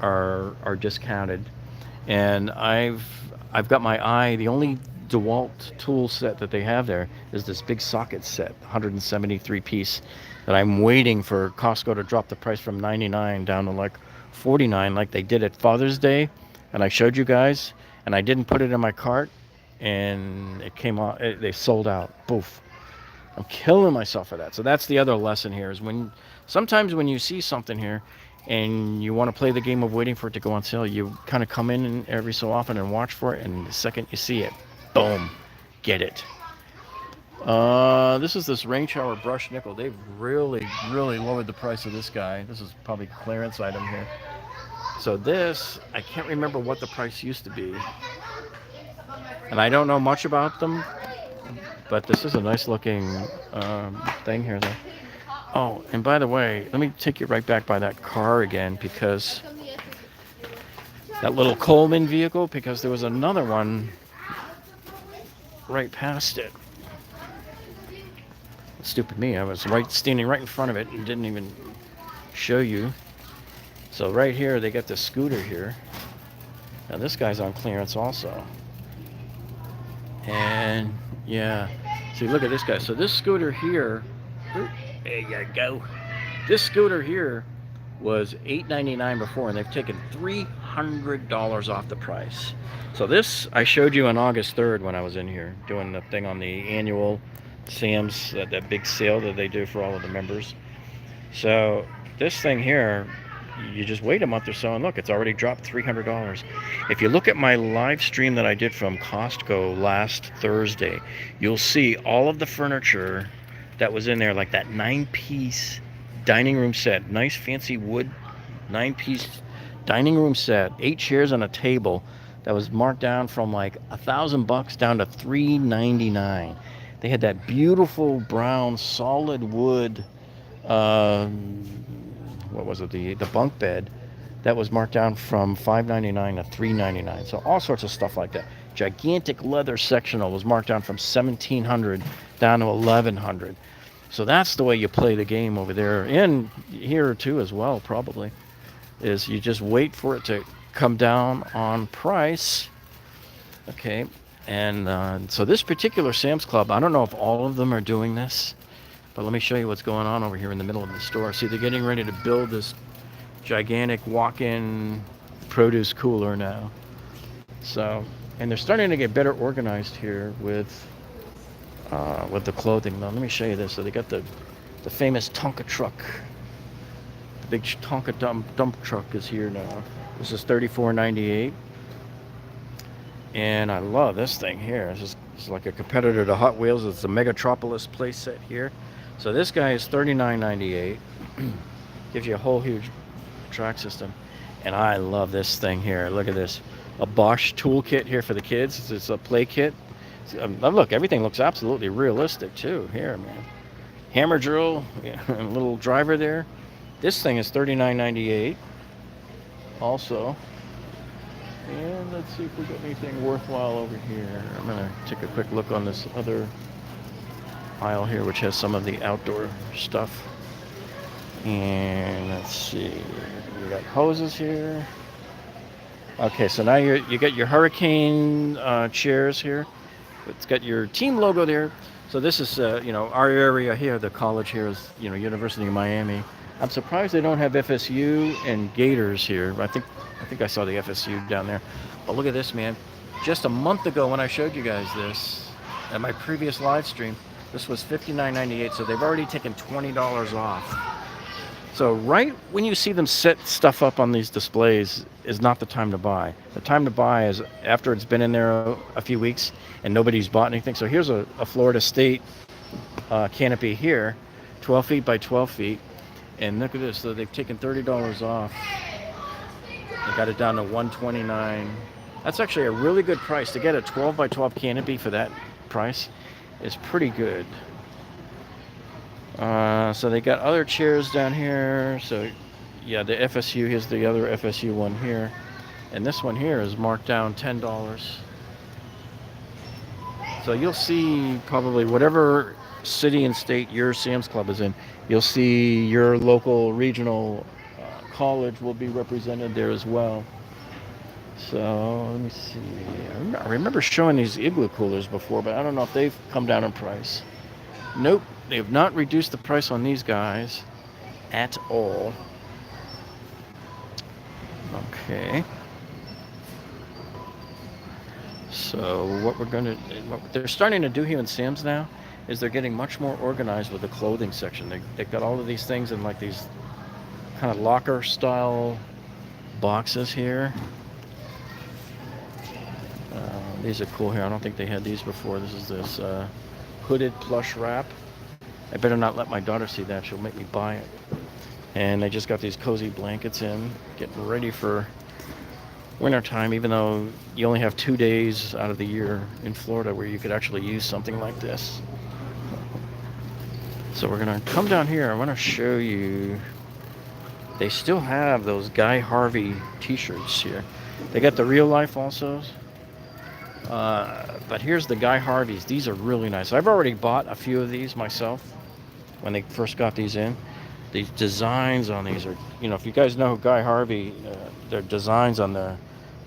are discounted. And I've got my eye. The only DeWalt tool set that they have there is this big socket set, 173 piece, that I'm waiting for Costco to drop the price from 99 down to like 49, like they did at Father's Day, and I showed you guys, and I didn't put it in my cart, and it came out. They sold out. Poof. I'm killing myself for that. So that's the other lesson here, is sometimes when you see something here and you want to play the game of waiting for it to go on sale, you kind of come in every so often and watch for it, and the second you see it, boom, get it. This is this rain shower brush nickel. They've really, really lowered the price of this guy. This is probably a clearance item here. So this, I can't remember what the price used to be. And I don't know much about them, but this is a nice looking thing here though. Oh, and by the way, let me take you right back by that car again, because that little Coleman vehicle, because there was another one right past it. Stupid me, I was standing right in front of it and didn't even show you. So right here, they got the scooter here. Now this guy's on clearance also. And yeah, see, look at this guy. So this scooter here, there you go. This scooter here was $899 before, and they've taken $300 off the price. So this I showed you on August 3rd when I was in here doing the thing on the annual Sam's, that big sale that they do for all of the members. So this thing here, you just wait a month or so, and look, it's already dropped $300. If you look at my live stream that I did from Costco last Thursday, you'll see all of the furniture that was in there, like that 9-piece dining room set, nice fancy wood 9-piece dining room set, 8 chairs and a table, that was marked down from like $1,000 down to $399. They had that beautiful brown solid wood, what was it, the bunk bed, that was marked down from $599 to $399. So all sorts of stuff like that. Gigantic leather sectional was marked down from $1,700 down to $1,100. So that's the way you play the game over there, and here too as well, probably, is you just wait for it to come down on price. Okay. And so this particular Sam's Club, I don't know if all of them are doing this, but let me show you what's going on over here in the middle of the store. See, they're getting ready to build this gigantic walk-in produce cooler now. So, and they're starting to get better organized here with the clothing. Now, let me show you this. So they got the famous Tonka truck. The big Tonka dump truck is here now. This is $34.98. And I love this thing here. This is like a competitor to Hot Wheels. It's the Megatropolis play set here. So this guy is $39.98. Gives you a whole huge track system. And I love this thing here. Look at this. A Bosch toolkit here for the kids. It's a play kit. Look, everything looks absolutely realistic too here, man. Hammer drill, yeah, a little driver there. This thing is $39.98 also. And let's see if we got anything worthwhile over here. I'm going to take a quick look on this other aisle here, which has some of the outdoor stuff. And let's see, we got hoses here. Okay, so now you got your Hurricane chairs here. It's got your team logo there. So this is, our area here, the college here is, University of Miami. I'm surprised they don't have FSU and Gators here. I think I saw the FSU down there. But look at this, man. Just a month ago when I showed you guys this at my previous live stream, this was $59.98, so they've already taken $20 off. So right when you see them set stuff up on these displays is not the time to buy. The time to buy is after it's been in there a few weeks and nobody's bought anything. So here's a Florida State canopy here, 12 feet by 12 feet. And look at this, so they've taken $30 off. They got it down to $129. That's actually a really good price. To get a 12 by 12 canopy for that price is pretty good. So they got other chairs down here. So yeah, the FSU, here's the other FSU one here. And this one here is marked down $10. So you'll see probably whatever city and state your Sam's Club is in, you'll see your local regional college will be represented there as well. So let me see. I remember showing these igloo coolers before, but I don't know if they've come down in price. Nope, they have not reduced the price on these guys at all. Okay. So what they're starting to do here in Sam's now is they're getting much more organized with the clothing section. They've got all of these things in like these kind of locker style boxes here. These are cool here. I don't think they had these before. This is this hooded plush wrap. I better not let my daughter see that. She'll make me buy it. And they just got these cozy blankets in, getting ready for winter time, even though you only have 2 days out of the year in Florida where you could actually use something like this. So we're gonna come down here. I want to show you. They still have those Guy Harvey T-shirts here. They got the real life also. But here's the Guy Harveys. These are really nice. I've already bought a few of these myself when they first got these in. The designs on these are, if you guys know Guy Harvey, their designs on their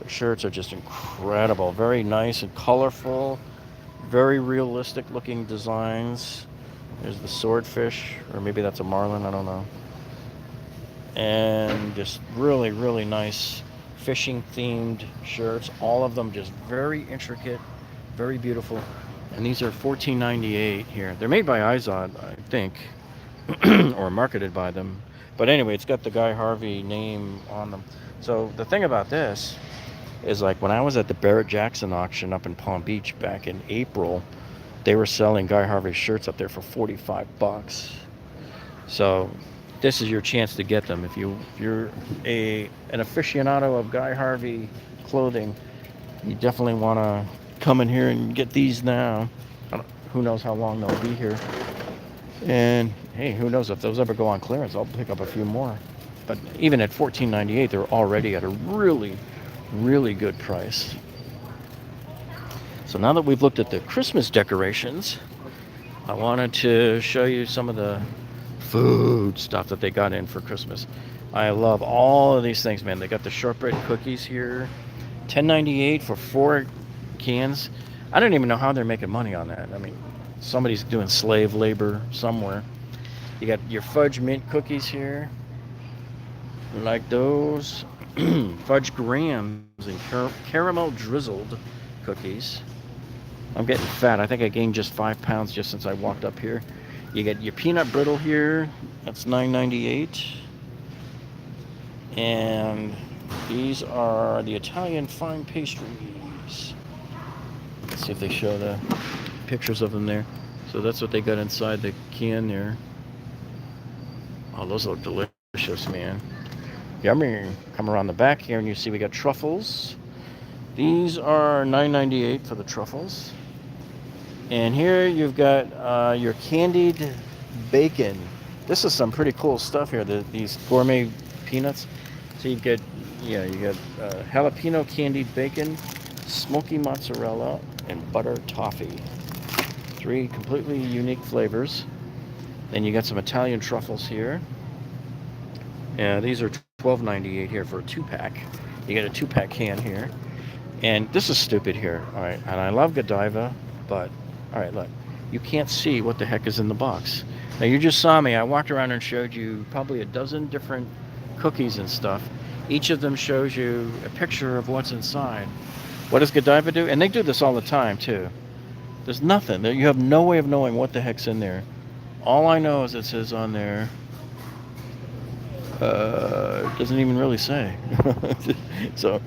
shirts are just incredible. Very nice and colorful, very realistic looking designs. There's the swordfish, or maybe that's a marlin, I don't know. And just really, really nice fishing themed shirts. All of them just very intricate, very beautiful. And these are $14.98 here. They're made by Izod, I think, or marketed by them. But anyway, it's got the Guy Harvey name on them. So the thing about this is, like, when I was at the Barrett-Jackson auction up in Palm Beach back in April, they were selling Guy Harvey shirts up there for $45. So this is your chance to get them. If you're an aficionado of Guy Harvey clothing, you definitely want to come in here and get these now. Who knows how long they'll be here. And hey, who knows if those ever go on clearance, I'll pick up a few more. But even at $14.98, they're already at a really, really good price. So now that we've looked at the Christmas decorations, I wanted to show you some of the food stuff that they got in for Christmas. I love all of these things, man. They got the shortbread cookies here, $10.98 for 4 cans. I don't even know how they're making money on that. I mean, somebody's doing slave labor somewhere. You got your fudge mint cookies here, like those. Fudge grams and caramel drizzled cookies. I'm getting fat. I think I gained just 5 pounds just since I walked up here. You get your peanut brittle here. That's $9.98. And these are the Italian fine pastries. Let's see if they show the pictures of them there. So that's what they got inside the can there. Oh, those look delicious, man. Yummy. Come around the back here and you see we got truffles. These are $9.98 for the truffles. And here you've got your candied bacon. This is some pretty cool stuff here. These gourmet peanuts. So you got jalapeno candied bacon, smoky mozzarella, and butter toffee. 3 completely unique flavors. Then you got some Italian truffles here. Yeah, these are $12.98 here for a 2-pack. You get a 2-pack can here. And this is stupid here. All right, and I love Godiva, but all right, look. you can't see what the heck is in the box. Now you just saw me. I walked around and showed you probably a dozen different cookies and stuff. Each of them shows you a picture of what's inside. What does Godiva do? And they do this all the time too. There's nothing. You have no way of knowing what the heck's in there. All I know is it says on there, it doesn't even really say. So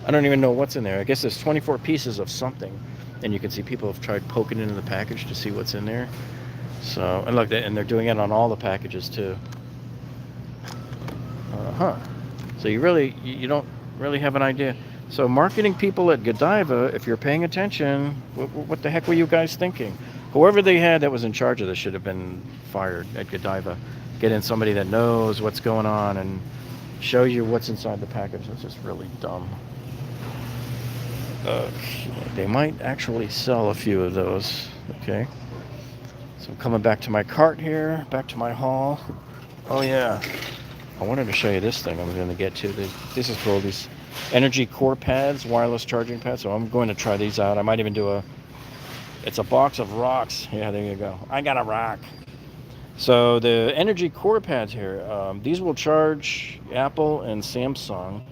I don't even know what's in there. I guess there's 24 pieces of something. And you can see people have tried poking into the package to see what's in there. So, and look, and they're doing it on all the packages too. So you don't really have an idea. So marketing people at Godiva, if you're paying attention, what the heck were you guys thinking? Whoever they had that was in charge of this should have been fired at Godiva. Get in somebody that knows what's going on and show you what's inside the package. That's just really dumb. They might actually sell a few of those. Okay. So I'm coming back to my cart here, back to my haul. Oh yeah. I wanted to show you this thing I'm going to get to. This is for these energy core pads, wireless charging pads. So I'm going to try these out. I might even do it's a box of rocks. Yeah, there you go. I got a rock. So the energy core pads here, these will charge Apple and Samsung,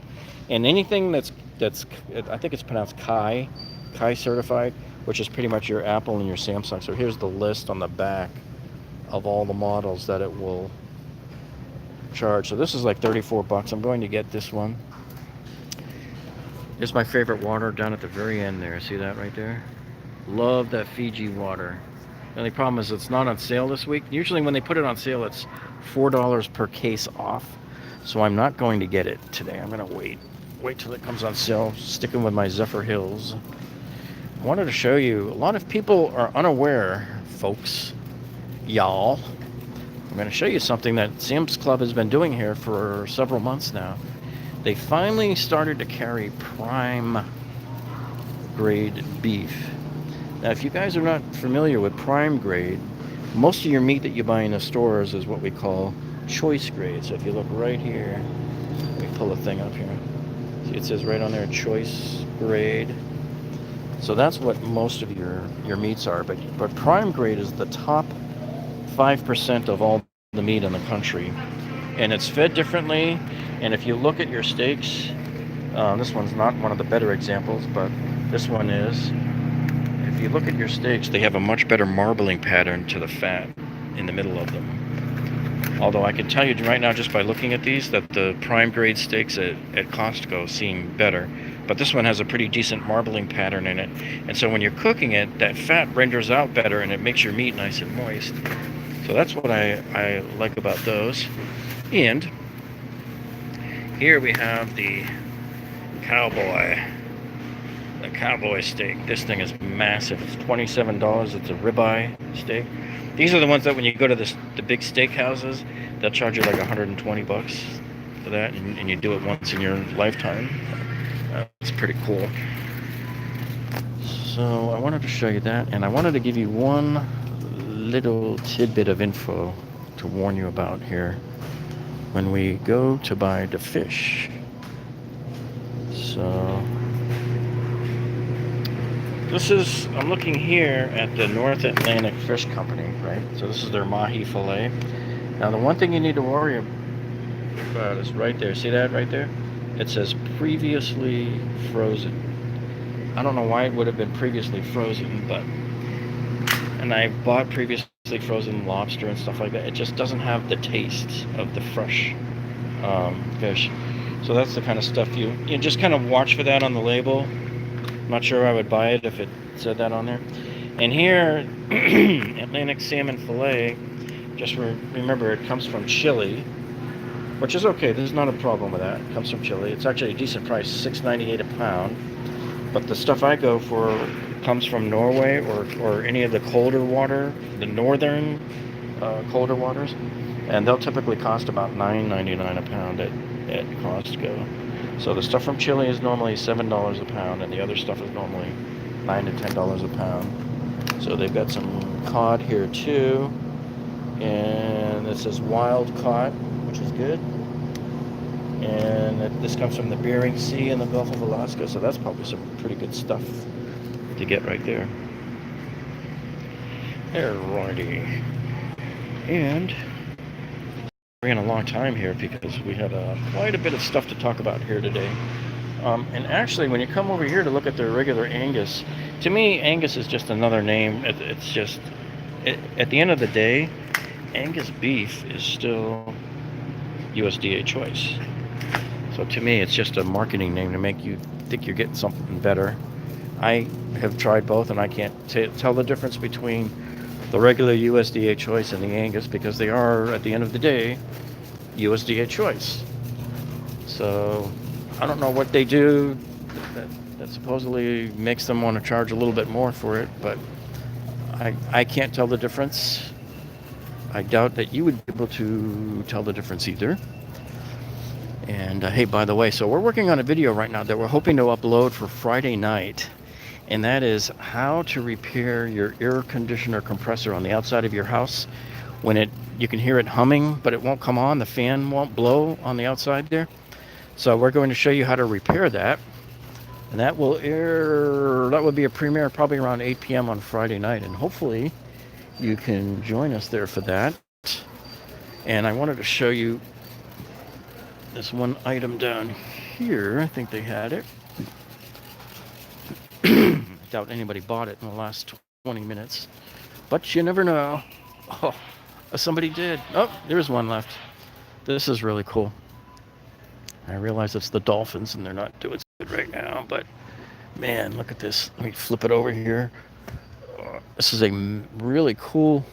and anything that's I think it's pronounced Kai certified, which is pretty much your Apple and your Samsung. So here's the list on the back of all the models that it will charge. So this is like 34 bucks. I'm going to get this one. Here's my favorite water down at the very end there. See that right there? Love that Fiji water. The only problem is it's not on sale this week. Usually when they put it on sale, it's $4 per case off. So I'm not going to get it today. I'm going to wait till it comes on sale. Sticking with my Zephyr Hills. I wanted to show you, a lot of people are unaware, folks, y'all. I'm going to show you something that Sam's Club has been doing here for several months now. They finally started to carry prime grade beef. Now, if you guys are not familiar with prime grade, most of your meat that you buy in the stores is what we call choice grade. So if you look right here, let me pull the thing up here. See, it says right on there, choice grade. So that's what most of your meats are. But prime grade is the top 5% of all the meat in the country. And it's fed differently. And if you look at your steaks, this one's not one of the better examples, but this one is. If you look at your steaks, they have a much better marbling pattern to the fat in the middle of them. Although I can tell you right now, just by looking at these, that the prime grade steaks at Costco seem better. But this one has a pretty decent marbling pattern in it. And so when you're cooking it, that fat renders out better and it makes your meat nice and moist. So that's what I like about those. And here we have the cowboy steak. This thing is massive. It's $27. It's a ribeye steak. These are the ones that when you go to the big steak houses, they'll charge you like 120 bucks for that, and you do it once in your lifetime. It's pretty cool. So I wanted to show you that, and I wanted to give you one little tidbit of info to warn you about here when we go to buy the fish. So I'm looking here at the North Atlantic Fish Company, right? So this is their mahi fillet. Now the one thing you need to worry about is right there. See that right there? It says previously frozen. I don't know why it would have been previously frozen, and I bought previously frozen lobster and stuff like that. It just doesn't have the taste of the fresh fish. So that's the kind of stuff you just kind of watch for that on the label. I'm not sure I would buy it if it said that on there. And here, Atlantic salmon fillet, just remember it comes from Chile, which is okay. There's not a problem with that. It comes from Chile. It's actually a decent price, $6.98 a pound. But the stuff I go for comes from Norway or any of the colder water, the northern colder waters, and they'll typically cost about $9.99 a pound at Costco. So the stuff from Chile is normally $7 a pound, and the other stuff is normally $9 to $10 a pound. So they've got some cod here too, and this is wild cod, which is good. And this comes from the Bering Sea and the Gulf of Alaska, so that's probably some pretty good stuff to get right there. Alrighty. And ran a long time here because we had quite a bit of stuff to talk about here today. And actually, when you come over here to look at the regular Angus, to me, Angus is just another name. It's just, at the end of the day, Angus beef is still USDA choice. So to me, it's just a marketing name to make you think you're getting something better. I have tried both, and I can't tell the difference between the regular USDA choice and the Angus, because they are, at the end of the day, USDA choice. So I don't know what they do that supposedly makes them want to charge a little bit more for it, but I can't tell the difference. I doubt that you would be able to tell the difference either. And hey, by the way, so we're working on a video right now that we're hoping to upload for Friday night, and that is how to repair your air conditioner compressor on the outside of your house. When you can hear it humming, but it won't come on, the fan won't blow on the outside there. So we're going to show you how to repair that, and that will be a premiere probably around 8 p.m. on Friday night, and hopefully you can join us there for that. And I wanted to show you this one item down here. I think they had it. I doubt anybody bought it in the last 20 minutes, but you never know. Oh, somebody did. Oh, there's one left. This is really cool. I realize it's the Dolphins and they're not doing good right now, but man, look at this. Let me flip it over here. This is a really cool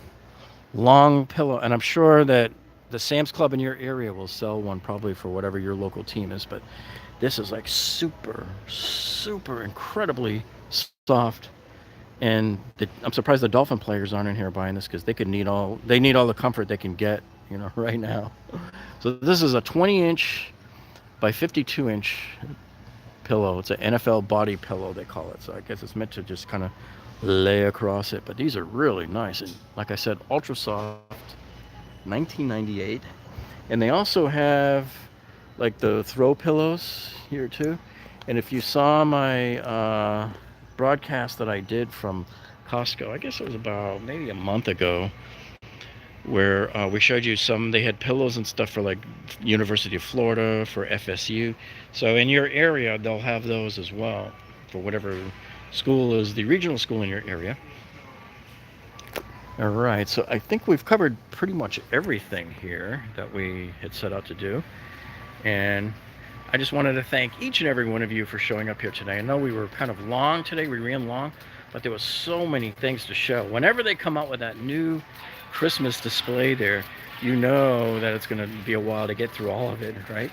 long pillow, and I'm sure that the Sam's Club in your area will sell one probably for whatever your local team is, but this is like super incredibly soft. And I'm surprised the Dolphin players aren't in here buying this, because they need all the comfort they can get, right now. So this is a 20-inch by 52-inch pillow. It's an NFL body pillow, they call it. So I guess it's meant to just kind of lay across it. But these are really nice, and like I said, ultra soft. 1998. And they also have like the throw pillows here too. And if you saw my broadcast that I did from Costco, I guess it was about maybe a month ago, where we showed you they had pillows and stuff for like University of Florida, for FSU. So in your area, they'll have those as well for whatever school is the regional school in your area. All right, so I think we've covered pretty much everything here that we had set out to do. And I just wanted to thank each and every one of you for showing up here today. I know we were kind of long today, we ran long, but there was so many things to show. Whenever they come out with that new Christmas display there, you know that it's going to be a while to get through all of it, right?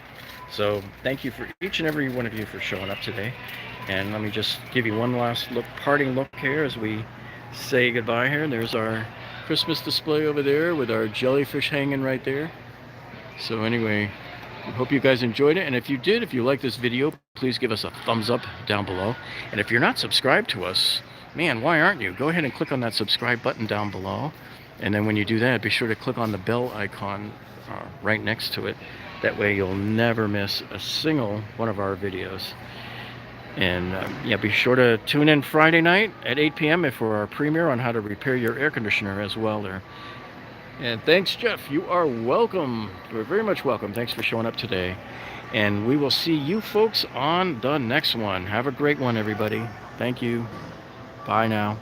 So thank you for each and every one of you for showing up today. And let me just give you one last parting look here as we say goodbye here. There's our Christmas display over there with our jellyfish hanging right there. So anyway, I hope you guys enjoyed it, and if you did, if you like this video, please give us a thumbs up down below. And if you're not subscribed to us, man, why aren't you? Go ahead and click on that subscribe button down below, and then when you do that, be sure to click on the bell icon right next to it. That way you'll never miss a single one of our videos. And yeah, be sure to tune in Friday night at 8 p.m. for our premiere on how to repair your air conditioner as well there. And thanks, Jeff. You are welcome. You're very much welcome. Thanks for showing up today. And we will see you folks on the next one. Have a great one, everybody. Thank you. Bye now.